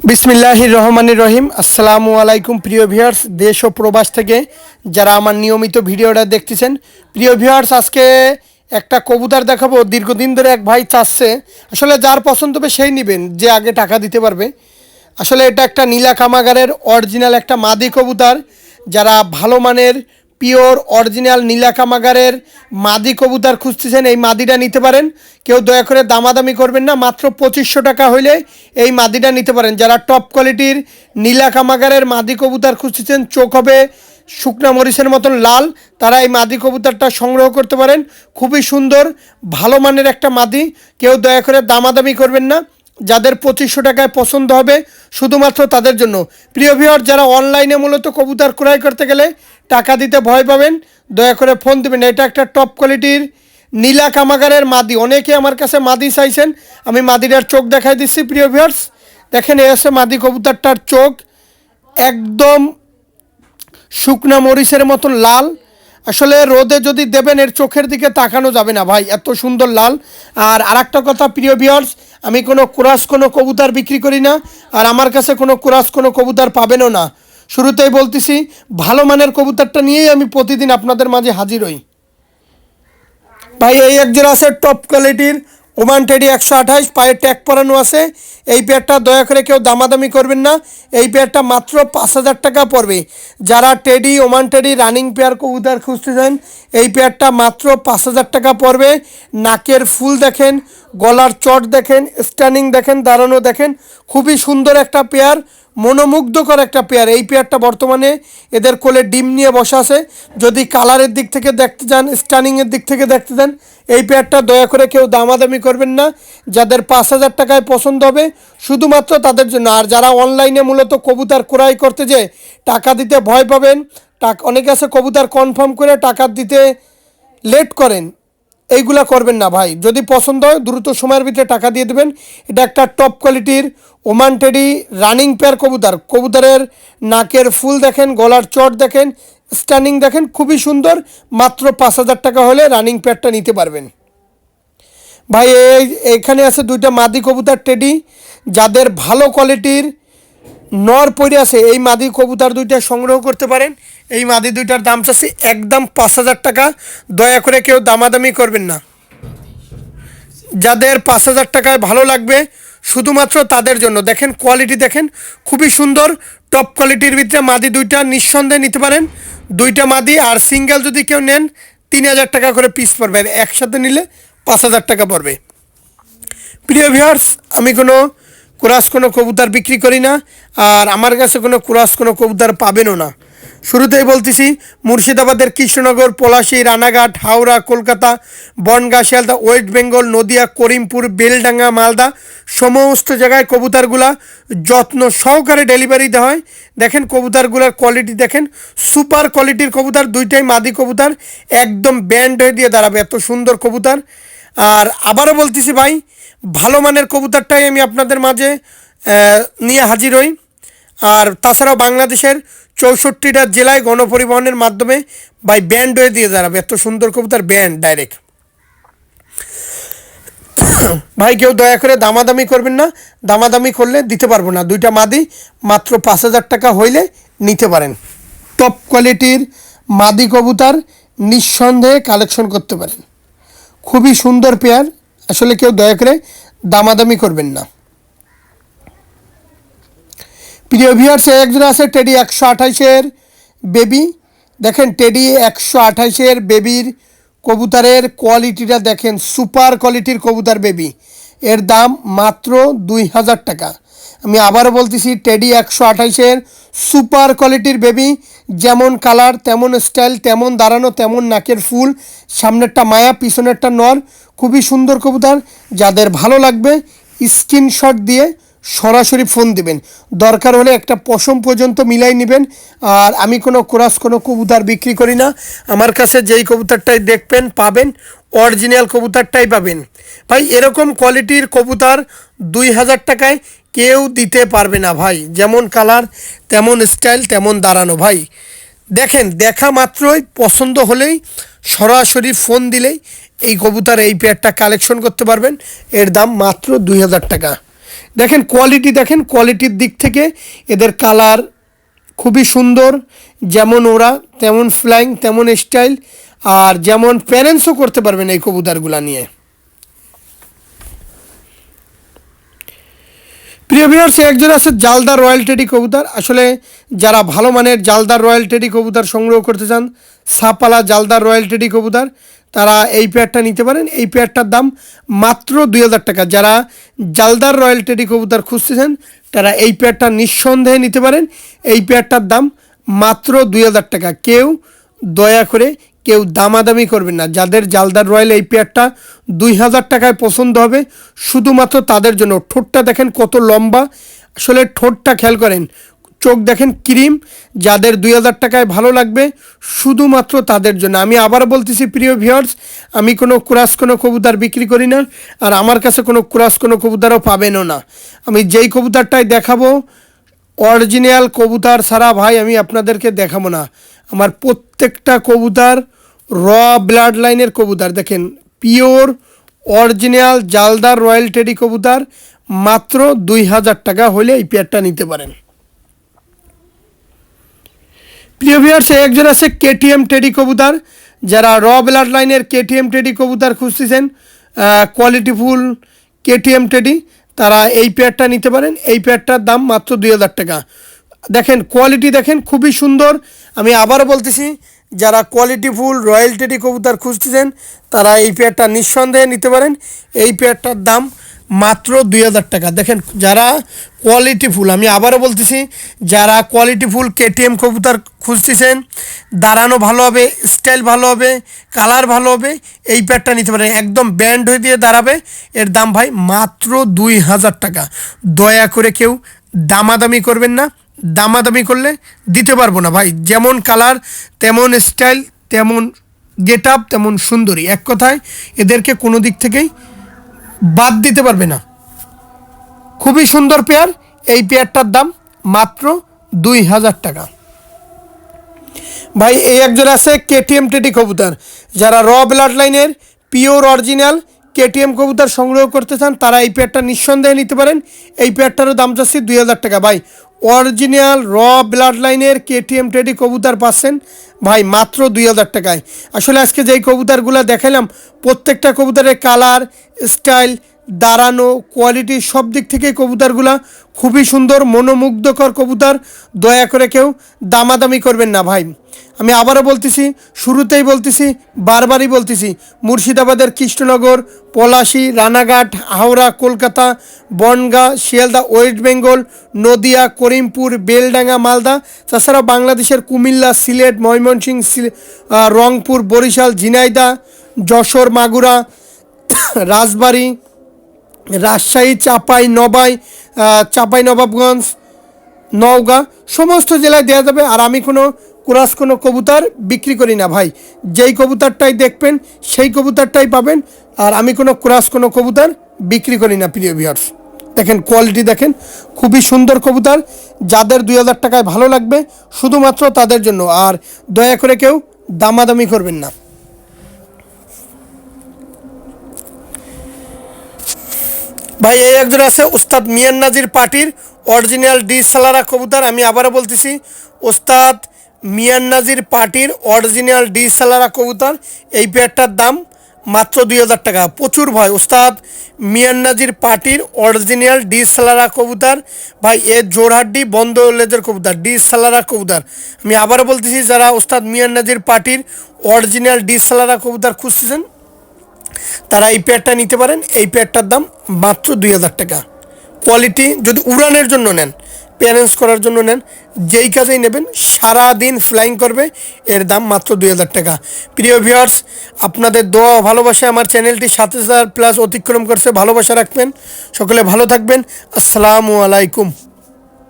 বিসমিল্লাহির রহমানির রহিম। আসসালামু আলাইকুম প্রিয় ভিউয়ার্স, দেশ ও প্রবাস থেকে যারা আমার নিয়মিত ভিডিওটা দেখতেছেন। প্রিয় ভিউয়ার্স, আজকে একটা কবুতর দেখাবো। দীর্ঘদিন ধরে এক ভাই চাচ্ছে, আসলে যার পছন্দ হবে সেই নেবেন, যে আগে টাকা দিতে পারবে। আসলে এটা একটা নীলা কামাগারের অরিজিনাল একটা মাদি কবুতর। যারা ভালো মানের পিওর অরিজিনাল নীলা কামাগারের মাদি কবুতর খুঁজতেছেন, এই মাদিটা নিতে পারেন। কেউ দয়া করে দামাদামি করবেন না, মাত্র 2500 টাকা হইলে এই মাদিটা নিতে পারেন। যারা টপ কোয়ালিটির নীলা কামাগারের মাদি কবুতর খুঁজতেছেন, চোখ হবে শুকনা মরিচের মতন লাল, তারা এই মাদি কবুতরটা সংগ্রহ করতে পারেন। খুবই সুন্দর ভালো মানের একটা মাদি, কেউ দয়া করে দামাদামি করবেন না। যাদের 2500 টাকায় পছন্দ হবে শুধুমাত্র তাদের জন্য। প্রিয় ভিউয়ার, যারা অনলাইনে মূলত কবুতর ক্রয় করতে গেলে টাকা দিতে ভয় পাবেন, দয়া করে ফোন দেবেন। এটা একটা টপ কোয়ালিটির নীলা কামাগারের মাদি। অনেকে আমার কাছে মাদি চাইছেন, আমি মাদিটার চোখ দেখাই দিচ্ছি। প্রিয় ভিউয়ার্স, দেখেন এ আছে মাদি কবুতরটার চোখ, একদম শুকনা মরিচের মতন লাল। আসলে রোদে যদি দেবেন এর চোখের দিকে তাকানো যাবে না ভাই, এত সুন্দর লাল। আর আরেকটা কথা প্রিয় ভিউয়ার্স, আমি কোনো ক্রস কোনো কবুতর বিক্রি করি না, আর আমার কাছে কোনো ক্রস কোনো কবুতর পাবেনও না। শুরুতেই বলতেছি, ভালো মানের কবুতরটা নিয়েই আমি প্রতিদিন আপনাদের মাঝে হাজির হই। ভাই এই এক জোড়া আছে টপ কোয়ালিটির ওমান টেডি 128, পায়ে ট্যাগ পরানো আছে। এই পেয়ারটা দয়া করে কেউ দামাদামি করবেন না, এই পেয়ারটা মাত্র 5000 টাকা পড়বে। যারা teddy Oman teddy running pair কবুতর খুঁজতেছেন, এই পেয়ারটা মাত্র 5000 টাকা পড়বে। নাকের ফুল দেখেন, গলার চট দেখেন, স্ট্যান্ডিং দেখেন, দাঁড়ানো দেখেন, খুবই সুন্দর একটা পেয়ার, মনোমুগ্ধকর একটা পেয়ার। এই পেয়ারটা বর্তমানে এদের কোলে ডিম নিয়ে বসা আছে। যদি কালারের দিক থেকে দেখতে চান, স্ট্যান্ডিংয়ের দিক থেকে দেখতে চান, এই পেয়ারটা দয়া করে কেউ দামাদামি করবেন না। যাদের 5000 টাকায় পছন্দ হবে শুধুমাত্র তাদের জন্য। আর যারা অনলাইনে মূলত কবুতর ক্রয় করতে যে টাকা দিতে ভয় পাবেন, অনেকে আছে কবুতর কনফার্ম করে টাকা দিতে লেট করেন, এইগুলা করবেন না ভাই। যদি পছন্দ হয় দ্রুত সময়ের ভিতরে টাকা দিয়ে দেবেন। এটা একটা টপ কোয়ালিটির ওমান টেডি রানিং পেয়ার কবুতর। কবুতরের নাকের ফুল দেখেন, গলার চট দেখেন, স্ট্যান্ডিং দেখেন, খুবই সুন্দর। মাত্র 5000 টাকা হলে রানিং পেয়ারটা নিতে পারবেন ভাই। এইখানে আছে দুইটা মাদি কবুতর টেডি। যাদের ভালো কোয়ালিটির নর পড়ে আছে, এই মাদি কবুতর দুইটা সংগ্রহ করতে পারেন। এই মাদি দুইটার দাম চাচ্ছি একদম 5000 টাকা, দয়া করে কেউ দামাদামি করবেন না। যাদের 5000 টাকায় ভালো লাগবে শুধুমাত্র তাদের জন্য। দেখেন কোয়ালিটি দেখেন, খুবই সুন্দর টপ কোয়ালিটির ভিতরে মাদি দুইটা নিঃসন্দেহে নিতে পারেন। দুইটা মাদি, আর সিঙ্গেল যদি কেউ নেন 3000 টাকা করে পিস পড়বে, আর একসাথে নিলে 5000 টাকা পড়বে। প্রিয় ভিউয়ার্স, আমি কোনো ক্রস কোনো কবুতর বিক্রি করি না, আর আমার কাছে কোনো ক্রস কোনো কবুতর পাবেনও না। শুরুতেই বলতেছি, মুর্শিদাবাদের কৃষ্ণনগর, পলাশী, রানাঘাট, হাওড়া, কলকাতা, বনগাঁ, শিয়ালদা, ওয়েস্ট বেঙ্গল, নদিয়া, করিমপুর, বেলডাঙ্গা, মালদা, সমস্ত জায়গায় কবুতরগুলা যত্ন সহকারে ডেলিভারি দেওয়া হয়। দেখেন কবুতরগুলার কোয়ালিটি দেখেন, সুপার কোয়ালিটির কবুতর। দুইটাই মাদি কবুতর, একদম ব্যান্ড হয়ে দিয়ে দাঁড়াবে, এত সুন্দর কবুতর। আর আবারও বলতেছি ভাই, ভালো মানের কবুতরটাই আমি আপনাদের মাঝে নিয়ে হাজির হই। আর তাছাড়াও বাংলাদেশের 64টা জেলায় গণপরিবহনের মাধ্যমে ভাই ব্যান্ড হয়ে দিয়ে দাঁড়াবে, এত সুন্দর কবুতর, ব্যান্ড ডাইরেক্ট। ভাই কেউ দয়া করে দামাদামি করবেন না, দামাদামি করলে দিতে পারবো না। দুইটা মাদি মাত্র 5000 টাকা হইলে নিতে পারেন। টপ কোয়ালিটির মাদি কবুতর নিঃসন্দেহে কালেকশন করতে পারেন, খুবই সুন্দর পেয়ার। আসলে কেউ দয়া করে দামাদামি করবেন না। প্রিয় ভিউয়ার্স, একজোড়া আছে টেডি 128-এর বেবি। দেখেন টেডি 128-এর বেবির কবুতরের কোয়ালিটিটা দেখেন, সুপার কোয়ালিটির কবুতর বেবি। এর দাম মাত্র 2000 টাকা। আমি আবারও বলতেছি, টেডি 128-এর সুপার কোয়ালিটির বেবি। যেমন কালার তেমন স্টাইল, তেমন দাঁড়ানো, তেমন নাকের ফুল, সামনেরটা মায়া, পিছনেরটা নর, খুবই সুন্দর কবুতর। যাদের ভালো লাগবে স্ক্রিনশট দিয়ে সরাসরি ফোন দিবেন, দরকার হলে একটা পশম পর্যন্ত মিলাই নেবেন। আর আমি কোনো ক্রস কোনো কবুতর বিক্রি করি না, আমার কাছে যেই কবুতরটাই দেখবেন পাবেন, অরিজিনাল কবুতরটাই পাবেন ভাই। এরকম কোয়ালিটির কবুতর 2000 টাকায় কেউ দিতে পারবে না ভাই। যেমন কালার তেমন স্টাইল তেমন দাঁড়ানো ভাই। দেখেন দেখা মাত্রই পছন্দ হলেই সরাসরি ফোন দিলেই এই কবুতর এই পেয়ারটা কালেকশন করতে পারবেন। এর দাম মাত্র 2000 টাকা। দেখেন কোয়ালিটি, দেখেন কোয়ালিটির দিক থেকে এদের কালার খুবই সুন্দর, যেমন ওরা তেমন ফ্লাইং তেমন স্টাইল, আর যেমন প্যারেন্টসও করতে পারবেন এই কবুতরগুলা নিয়ে। প্রিয় ভিউয়ার্স, একজন আছে জালদার রয়্যাল টেডি কবুতর। আসলে যারা ভালো মানের জালদার রয়্যাল টেডি কবুতর সংগ্রহ করতে চান, সাপালা জালদার রয়্যাল টেডি কবুতর, তারা এই পেয়ারটা নিতে পারেন। এই পেয়ারটার দাম মাত্র 2000 টাকা। যারা জালদার রয়্যাল টেডি কবুতর খুঁজতেছেন তারা এই পেয়ারটা নিঃসন্দেহে নিতে পারেন। এই পেয়ারটার দাম মাত্র 2000 টাকা। কেউ দয়া করে কেউ দামাদামি করবেন না। যাদের জালদার রয়্যাল এই পেয়ারটা 2000 টাকায় পছন্দ হবে, শুধুমাত্র তাদের জন্য। ঠোঁটটা দেখেন কত লম্বা, আসলে ঠোঁটটা খেয়াল করেন, চোখ দেখেন ক্রিম। যাদের 2000 টাকায় ভালো লাগবে, শুধুমাত্র তাদের জন্য। আমি আবার বলতেছি প্রিয় ভিউয়ার্স, আমি কোনো ক্রাস কোনো কবুতর বিক্রি করি না, আর আমার কাছে কোনো ক্রাস কোনো কবুতরও পাবেনও না। আমি যেই কবুতরটাই দেখাবো অরিজিনাল কবুতর ছাড়া ভাই আমি আপনাদেরকে দেখাবো না। আমার প্রত্যেকটা কবুতর র ব্লাড লাইনের কবুতর। দেখেন পিওর অরিজিনাল জালদার রয়্যাল টেডি কবুতর, মাত্র 2000 টাকা হলে এই পেয়ারটা নিতে পারেন। প্রিয় ভিউয়ার্স, একজন আছে কেটিএম টেডি কবুতর। যারা র ব্লাড লাইনের কেটিএম টেডি কবুতর খুঁজতেছেন, কোয়ালিটিফুল কেটিএম টেডি, তারা এই পেয়ারটা নিতে পারেন। এই পেয়ারটার দাম মাত্র 2000 টাকা। দেখেন কোয়ালিটি, দেখেন খুবই সুন্দর। আমি আবারও বলতেছি, যারা কোয়ালিটিফুল রয়্যাল টেডি কবুতর খুঁজতেছেন তারা এই পেয়ারটা নিঃসন্দেহে নিতে পারেন। এই পেয়ারটার দাম মাত্র 2000 টাকা। দেখেন যারা কোয়ালিটিফুল, আমি আবারও বলতেছি, যারা কোয়ালিটিফুল কেটিএম কবুতর খুঁজতেছেন, দাঁড়ানো ভালো হবে, স্টাইল ভালো হবে, কালার ভালো হবে, এই পেয়ারটা নিতে পারেন। একদম ব্যান্ড হয়ে দিয়ে দাঁড়াবে। এর দাম ভাই মাত্র 2000 টাকা। দয়া করে কেউ দামাদামি করবেন না। দামাদামি করলে দিতে পারবো না ভাই। যেমন কালার তেমন স্টাইল, তেমন গেট আপ, তেমন সুন্দরী। এক কথায় এদেরকে কোনো দিক থেকেই বাদ দিতে পারবে না। খুবই সুন্দর পেয়ার। এই পেয়ারটার দাম মাত্র 2000 টাকা। ভাই এই একজন আছে কেটিএম টেডি কবুতর। যারা র ব্লাড লাইনের পিওর অরিজিনাল কেটিএম কবুতর সংগ্রহ করতে চান তারা এই পেয়ারটা নিঃসন্দেহে নিতে পারেন। এই পেয়ারটারও দাম চাচ্ছি 2000 টাকা। ভাই অরিজিনাল র ব্লাড লাইনের কেটিএম টেডি কবুতর পাচ্ছেন ভাই মাত্র 2000 টাকায়। আসলে আজকে যেই কবুতরগুলো দেখালাম, প্রত্যেকটা কবুতরের কালার, স্টাইল, দাঁড়ানো, কোয়ালিটি, সব দিক থেকে কবুতরগুলো খুবই সুন্দর, মনোমুগ্ধকর কবুতর। দয়া করে কেউ দামাদামি করবেন না ভাই। আমি আবারও বলতেছি, শুরুতেই বলতেছি, বারবারই বলতেছি, মুর্শিদাবাদের কৃষ্ণনগর, পলাশী, রানাঘাট, হাওড়া, কলকাতা, বনগাঁ, শিয়ালদা, ওয়েস্ট বেঙ্গল, নদিয়া, করিমপুর, বেলডাঙ্গা, মালদা, তাছাড়াও বাংলাদেশের কুমিল্লা, সিলেট, ময়মনসিংহ, রংপুর, বরিশাল, ঝিনাইদহ, যশোর, মাগুরা, রাজবাড়ী, রাজশাহী, চাঁপাই নবাবগঞ্জ, নওগাঁ, সমস্ত জেলায় দেওয়া যাবে। আর আমি কোনো ক্রাস কোনো কবুতর বিক্রি করি না ভাই। যেই কবুতরটাই দেখবেন সেই কবুতরটাই পাবেন। আর আমি কোনো ক্রাস কোনো কবুতর বিক্রি করি না প্রিয় ভিউয়ার্স। দেখেন কোয়ালিটি, দেখেন খুবই সুন্দর কবুতর। যাদের 2000 টাকায় ভালো লাগবে, শুধুমাত্র তাদের জন্য। আর দয়া করে কেউ দামাদামি করবেন না। ভাই এই একজন আছে ওস্তাদ মিয়ান নাজির পার্টির অরিজিনাল ডি সালারা কবুতর। আমি আবারও বলতেছি, ওস্তাদ মিয়ান নাজির পার্টির অরিজিনাল ডি সালারা কবুতর। এই পেয়ারটার দাম মাত্র 2000 টাকা। প্রচুর ভয় ওস্তাদ মিয়ান নাজির পার্টির অরিজিনাল ডি সালারা কবুতর। ভাই এ জোরহাড্ডি বন্ধ লেজের কবুতর, ডি সালারা কবুতর। আমি আবারও বলতেছি, যারা ওস্তাদ মিয়ান নাজির পার্টির অরিজিনাল ডি সালারা কবুতর খুঁজতেছেন তারা এই পেয়ারটা নিতে পারেন। এই পেয়ারটার দাম মাত্র 2000 টাকা। কোয়ালিটি যদি উড়ানের জন্য নেন, প্যারেন্টস করার জন্য নেন, যেই কাজেই নেবেন সারাদিন ফ্লাইং করবে, এর দাম মাত্র 2000 টাকা। প্রিয় ভিউয়ার্স, আপনাদের দোয়া ও ভালোবাসা আমার চ্যানেলটি 7000+ অতিক্রম করছে। ভালোবাসা রাখবেন। সকলে ভালো থাকবেন। আসসালামু আলাইকুম।